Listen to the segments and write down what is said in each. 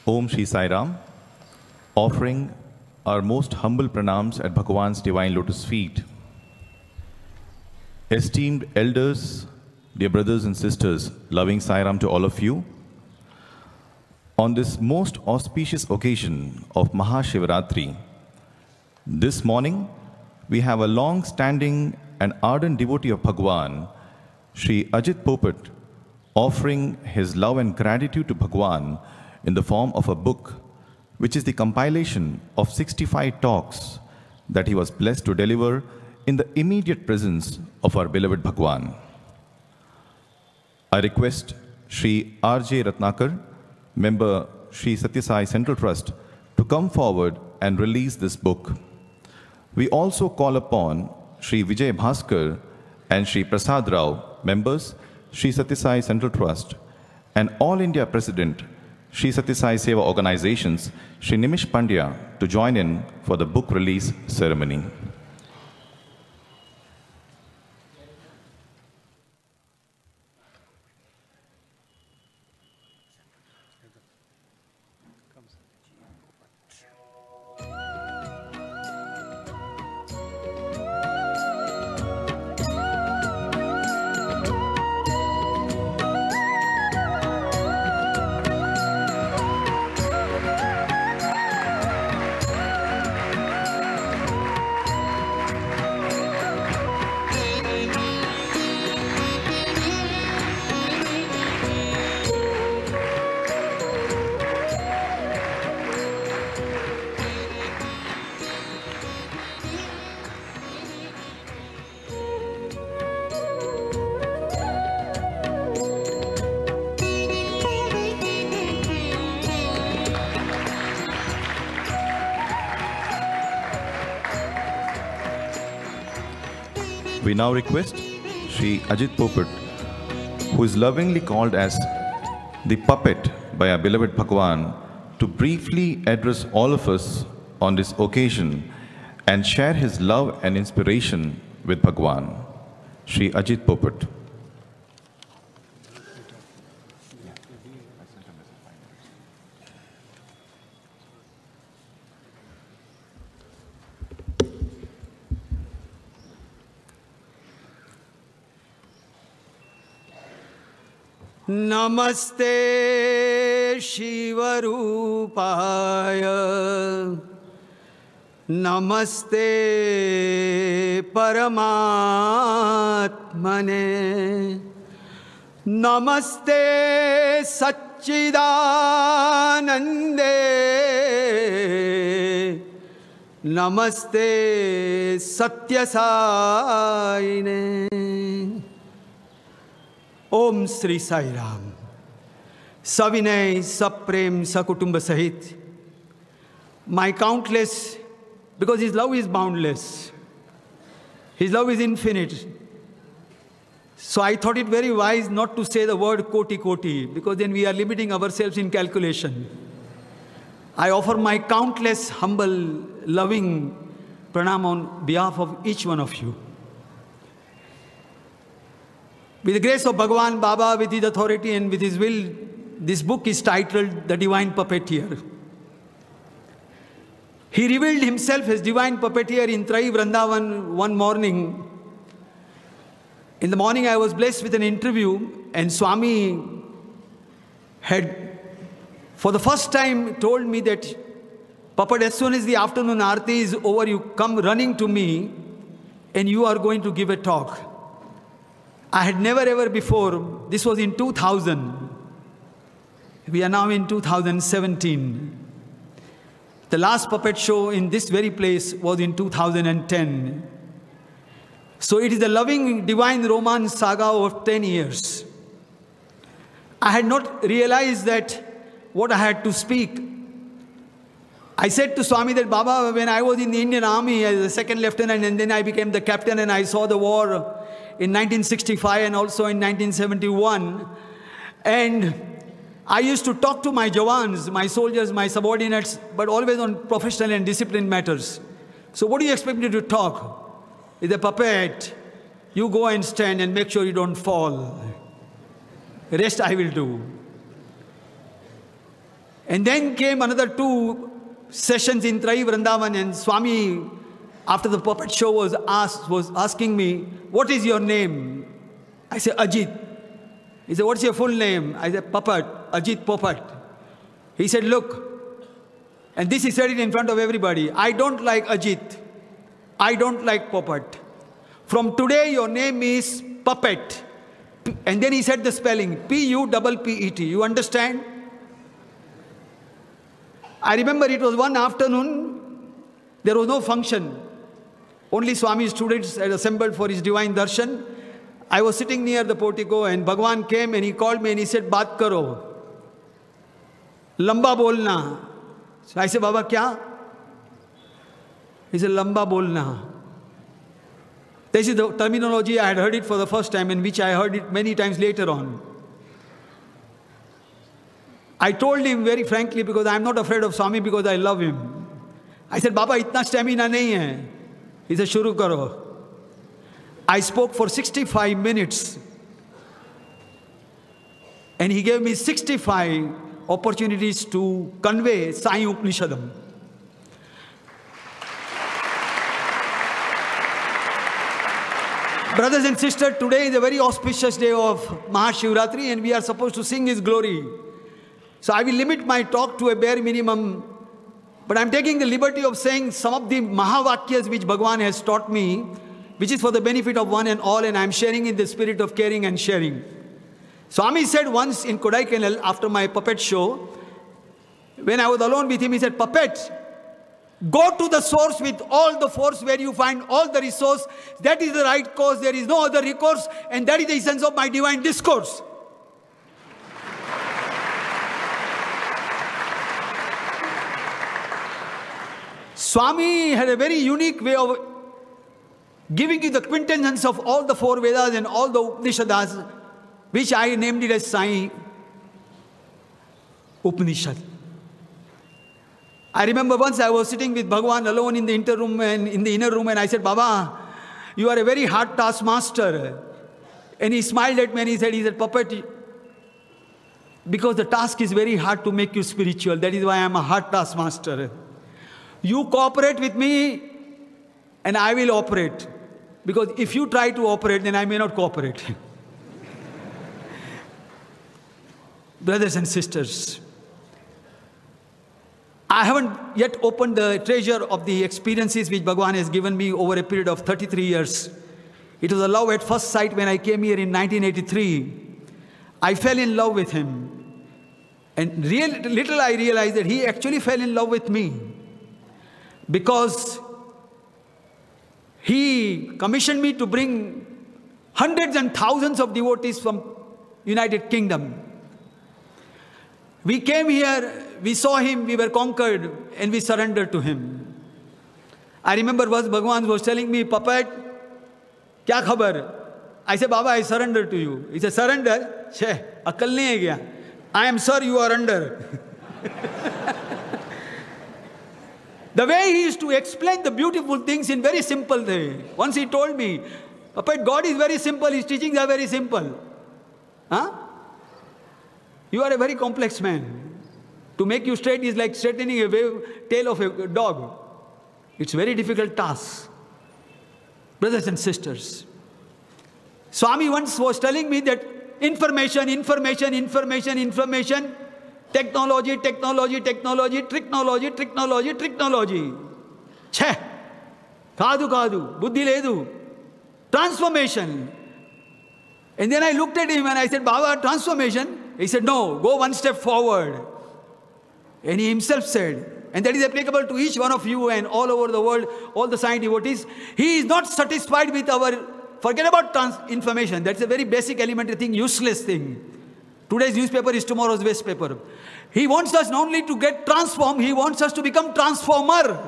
Om Shri Sai Ram, offering our most humble pranams at Bhagwan's divine lotus feet. Esteemed elders, dear brothers and sisters, loving Sai Ram to all of you. On this most auspicious occasion of Shivrathri, this morning we have a long-standing and ardent devotee of Bhagwan, Shri Ajit Popat, offering his love and gratitude to Bhagwan in the form of a book, which is the compilation of 65 talks that he was blessed to deliver in the immediate presence of our beloved Bhagwan. I request Shri R.J. Ratnakar, member Shri Satya Sai Central Trust, to come forward and release this book. We also call upon Shri Vijay Bhaskar and Shri Prasad Rao, members Shri Satya Sai Central Trust, and All India President Shri Satya Sai Seva Organizations, Shri Nimish Pandya, to join in for the book release ceremony. We now request Shri Ajit Popat, who is lovingly called as the puppet by our beloved Bhagwan, to briefly address all of us on this occasion and share his love and inspiration with Bhagwan. Shri Ajit Popat. Namaste Shivarupaya, Namaste Paramatmane, Namaste Satchidanande, Namaste Satyasaine. Om Sri Sai Ram. Savinay, Saprem, Sakutumba Sahit. My countless, because His love is boundless. His love is infinite. So I thought it very wise not to say the word koti koti, because then we are limiting ourselves in calculation. I offer my countless, humble, loving pranam on behalf of each one of you. With the grace of Bhagwan Baba, with his authority and with his will, this book is titled The Divine Puppeteer. He revealed himself as divine puppeteer in Trai Vrindavan one morning. In the morning, I was blessed with an interview, and Swami had, for the first time, told me that, Puppet, as soon as the afternoon Aarti is over, you come running to me and you are going to give a talk. I had never ever before, this was in 2000. We are now in 2017. The last puppet show in this very place was in 2010. So it is a loving divine romance saga of 10 years. I had not realized that what I had to speak. I said to Swami that, Baba, when I was in the Indian Army as a second lieutenant and then I became the captain and I saw the war in 1965 and also in 1971. And I used to talk to my Jawans, my soldiers, my subordinates, but always on professional and discipline matters. So what do you expect me to talk? With a puppet, you go and stand and make sure you don't fall. The rest I will do. And then came another 2 sessions in Trai Vrindavan, and Swami, after the puppet show was asking me, what is your name? I said, Ajit. He said, what's your full name? I said, Popat, Ajit Popat. He said, look, and this he said it in front of everybody, I don't like Ajit. I don't like Popat. From today, your name is Puppet. And then he said the spelling, P-U-P-P-E-T. You understand? I remember it was one afternoon, there was no function. Only Swami students had assembled for his divine darshan. I was sitting near the portico and Bhagwan came and he called me and he said, Baat karo. Lamba bolna. So I said, Baba, kya? He said, Lamba bolna. This is the terminology, I had heard it for the first time, in which I heard it many times later on. I told him very frankly, because I am not afraid of Swami, because I love him. I said, Baba, itna stamina nahi hai. He said, shuru karo. I spoke for 65 minutes. And he gave me 65 opportunities to convey Sai Upanishadam. Brothers and sisters, today is a very auspicious day of Mahashivratri, and we are supposed to sing His glory. So I will limit my talk to a bare minimum, but I am taking the liberty of saying some of the Mahavakyas which Bhagwan has taught me, which is for the benefit of one and all, and I am sharing in the spirit of caring and sharing. Swami said once in Kodaikanal, after my puppet show, when I was alone with him, he said, Puppet, go to the source with all the force where you find all the resource. That is the right course. There is no other recourse. And that is the essence of my divine discourse. Swami had a very unique way of giving you the quintessence of all the 4 Vedas and all the Upanishads, which I named it as Sai Upanishad. I remember once I was sitting with Bhagwan alone in the inner room and I said, Baba, you are a very hard taskmaster. And he smiled at me and he said, Puppet, because the task is very hard to make you spiritual. That is why I am a hard taskmaster. You cooperate with me and I will operate. Because if you try to operate, then I may not cooperate. Brothers and sisters, I haven't yet opened the treasure of the experiences which Bhagwan has given me over a period of 33 years. It was a love at first sight when I came here in 1983. I fell in love with him. And little I realized that he actually fell in love with me. Because he commissioned me to bring hundreds and thousands of devotees from United Kingdom. We came here, we saw him, we were conquered, and we surrendered to him. I remember once Bhagwan was telling me, Puppet, kya khabar? I said, Baba, I surrender to you. He said, surrender? Che, akal nahi hai kya? I am sir, you are under. The way he used to explain the beautiful things in very simple way. Once he told me, Puppet, God is very simple, his teachings are very simple. Huh? You are a very complex man. To make you straight is like straightening a tail of a dog. It's a very difficult task. Brothers and sisters, Swami once was telling me that information, technology, technology. Chhe, kadu, buddhi ledu, transformation. And then I looked at him and I said, Baba, transformation? He said, no, go one step forward. And he himself said, and that is applicable to each one of you and all over the world, all the Sai devotees, he is not satisfied with our, forget about information, that's a very basic elementary thing, useless thing. Today's newspaper is tomorrow's waste paper. He wants us not only to get transformed, he wants us to become transformer.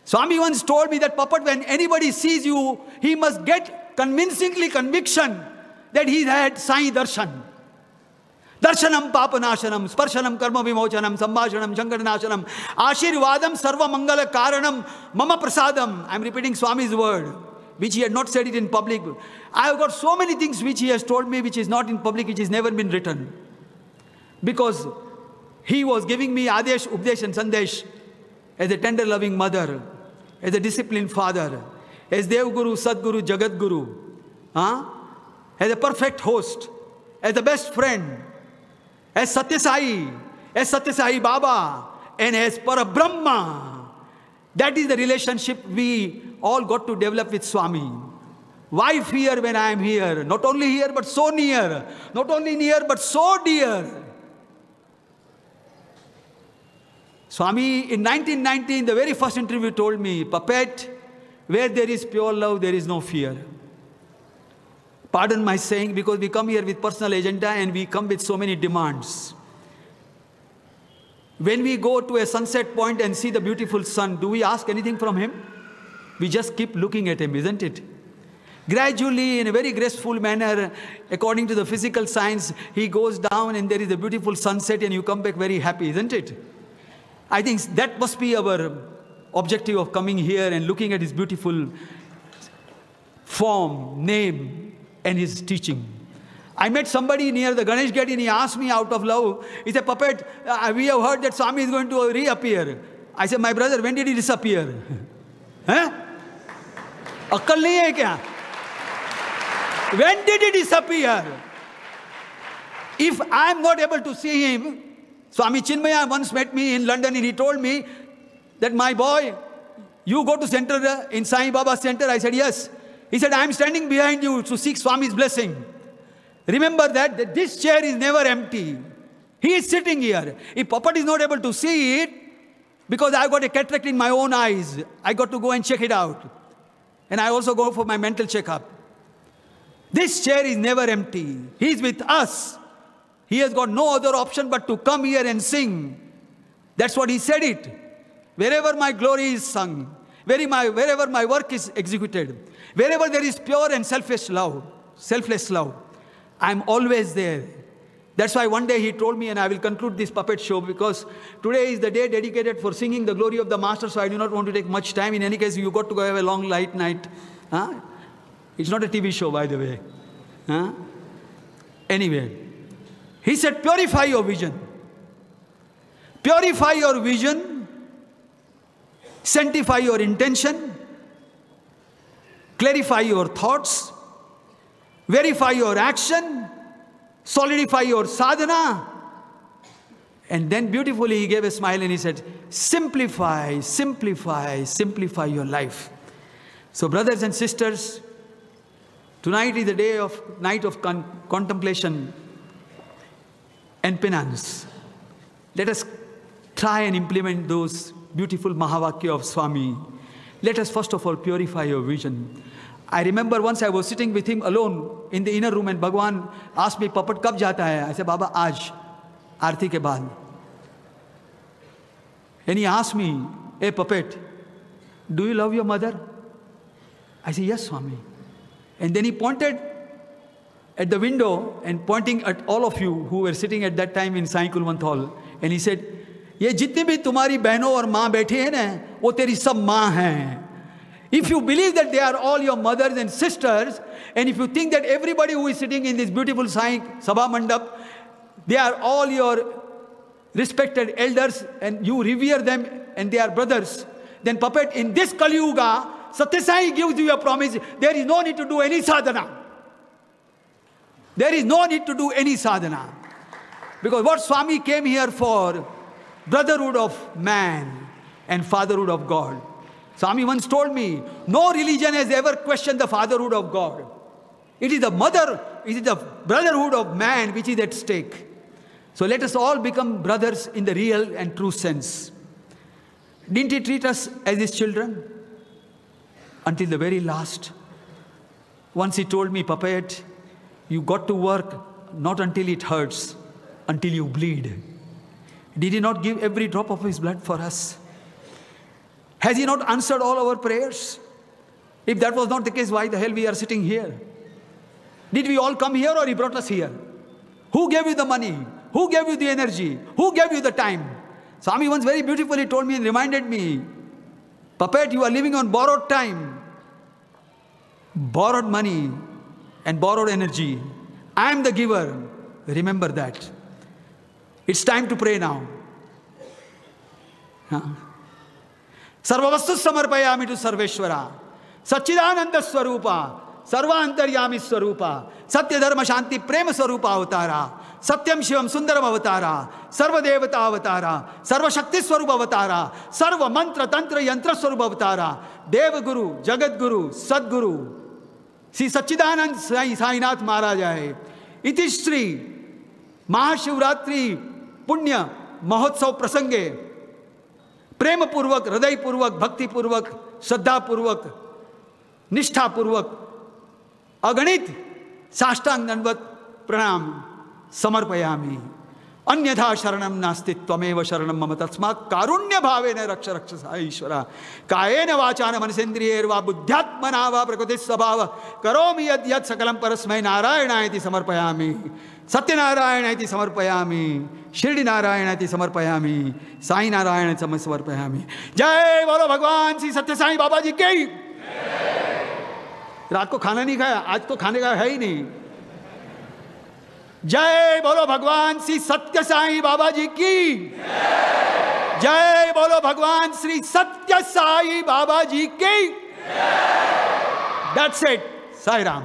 Swami once told me that, Puppet, when anybody sees you, he must get convincingly conviction that he had Sai Darshan. Darshanam papanashanam, sparshanam karma vimochanam, sambhashanam shankaranashanam, ashirvadam sarva mangala karanam, mama prasadam. I am repeating Swami's word, which he had not said it in public. I have got so many things which he has told me, which is not in public, which has never been written. Because He was giving me Adesh, Updesh and Sandesh as a tender loving mother, as a disciplined father, as Dev Guru, Sadguru, Jagat Guru, as a perfect host, as the best friend, as Satya Sai Baba, and as Parabrahma. That is the relationship we all got to develop with Swami. Why fear when I am here? Not only here, but so near. Not only near, but so dear. Swami, in 1990, in the very first interview, told me, Puppet, where there is pure love, there is no fear. Pardon my saying, because we come here with personal agenda and we come with so many demands. When we go to a sunset point and see the beautiful sun, do we ask anything from him? We just keep looking at him, isn't it? Gradually, in a very graceful manner, according to the physical science, he goes down and there is a beautiful sunset and you come back very happy, isn't it? I think that must be our objective of coming here and looking at his beautiful form, name, and his teaching. I met somebody near the Ganesh Gate and he asked me out of love, he said, Puppet, we have heard that Swami is going to reappear. I said, my brother, when did he disappear? Huh? Akkal nahi hai kya? When did he disappear? If I am not able to see him, Swami Chinmaya once met me in London and he told me that, my boy, you go to center in Sai Baba center. I said, yes. He said, I am standing behind you to seek Swami's blessing. Remember that this chair is never empty. He is sitting here. If Puppet is not able to see it, because I got a cataract in my own eyes, I got to go and check it out. And I also go for my mental checkup. This chair is never empty. He is with us. He has got no other option but to come here and sing. That's what he said it. Wherever my glory is sung, wherever my work is executed, wherever there is pure and selfless love, I'm always there. That's why one day he told me, and I will conclude this puppet show because today is the day dedicated for singing the glory of the Master, so I do not want to take much time. In any case, you got to go have a long light night. It's not a TV show, by the way. Anyway, he said, purify your vision. Purify your vision. Sanctify your intention. Clarify your thoughts. Verify your action. Solidify your sadhana. And then beautifully he gave a smile and he said, simplify, simplify, simplify your life. So brothers and sisters, tonight is the night of contemplation and penance. Let us try and implement those beautiful Mahavakya of Swami. Let us first of all purify your vision. I remember once I was sitting with him alone in the inner room and Bhagwan asked me, Puppet, kab jata hai? I said, Baba, aaj, aarti ke baad. And he asked me, hey Puppet, do you love your mother? I said, yes, Swami. And then he pointed at the window and pointing at all of you who were sitting at that time in Sai Kulwant Hall. And he said, ये जितनी भी तुम्हारी बहनों और माँ बैठी हैं ना, वो तेरी सब माँ हैं. If you believe that they are all your mothers and sisters, and if you think that everybody who is sitting in this beautiful Sai Sabha Mandap, they are all your respected elders and you revere them and they are brothers, then Puppet, in this Kali Yuga, Satya Sai gives you a promise, there is no need to do any sadhana. There is no need to do any sadhana. Because what Swami came here for, brotherhood of man and fatherhood of God. Swami once told me, no religion has ever questioned the fatherhood of God. It is the brotherhood of man which is at stake. So let us all become brothers in the real and true sense. Didn't he treat us as his children? Until the very last. Once he told me, Puppet, you got to work not until it hurts, until you bleed. Did he not give every drop of his blood for us? Has he not answered all our prayers? If that was not the case, why the hell we are sitting here? Did we all come here or he brought us here? Who gave you the money? Who gave you the energy? Who gave you the time? Swami once very beautifully told me and reminded me, Puppet, you are living on borrowed time, borrowed money and borrowed energy. I am the giver. Remember that. It's time to pray now. हाँ, सर्ववस्तु समर्पयामि to सर्वेश्वरा, सच्चिदानंद स्वरूपा, सर्वांतर्यामी स्वरूपा, सत्य धर्म शांति प्रेम स्वरूपा अवतारा, सत्यम शिवम सुंदरम अवतारा, सर्वदेवता अवतारा, सर्वशक्ति स्वरूप अवतारा, सर्व मंत्र तंत्र यंत्र स्वरूप अवतारा, देवगुरु जगत गुरु सदगुरु श्री सच्चिदानंद साईनाथ महाराज है। इति श्री महाशिवरात्रि पुण्य महोत्सव प्रसंगे प्रेम पूर्वक, हृदय पूर्वक, भक्ति पूर्वक, श्रद्धा पूर्वक, निष्ठा पूर्वक अगणित साष्टांग दंडवत प्रणाम समर्पयामि। अन्यथा शरणं नास्ति त्वमेव शरणं मम, तस्मात् कारुण्य भावेन रक्ष रक्ष ईश्वरा। कायेन वाचा मनसेन्द्रियैर्वा बुद्ध्यात्मना वा प्रकृति स्वभाव करोमि यद् यत् सकलं परस्मै नारायणाय समर्पयामि, सत्यनारायण समर्पयामि, शिरडी नारायण समर्पयामि, साई नारायण समर्पयामि। जय बोलो भगवान श्री सत्य साई बाबा जी की। रात को खाना नहीं खाया, आज तो खाने का है ही नहीं। जय बोलो भगवान श्री सत्य साई बाबा जी की। जय बोलो भगवान श्री सत्य साई बाबा जी की। That's it. साई राम।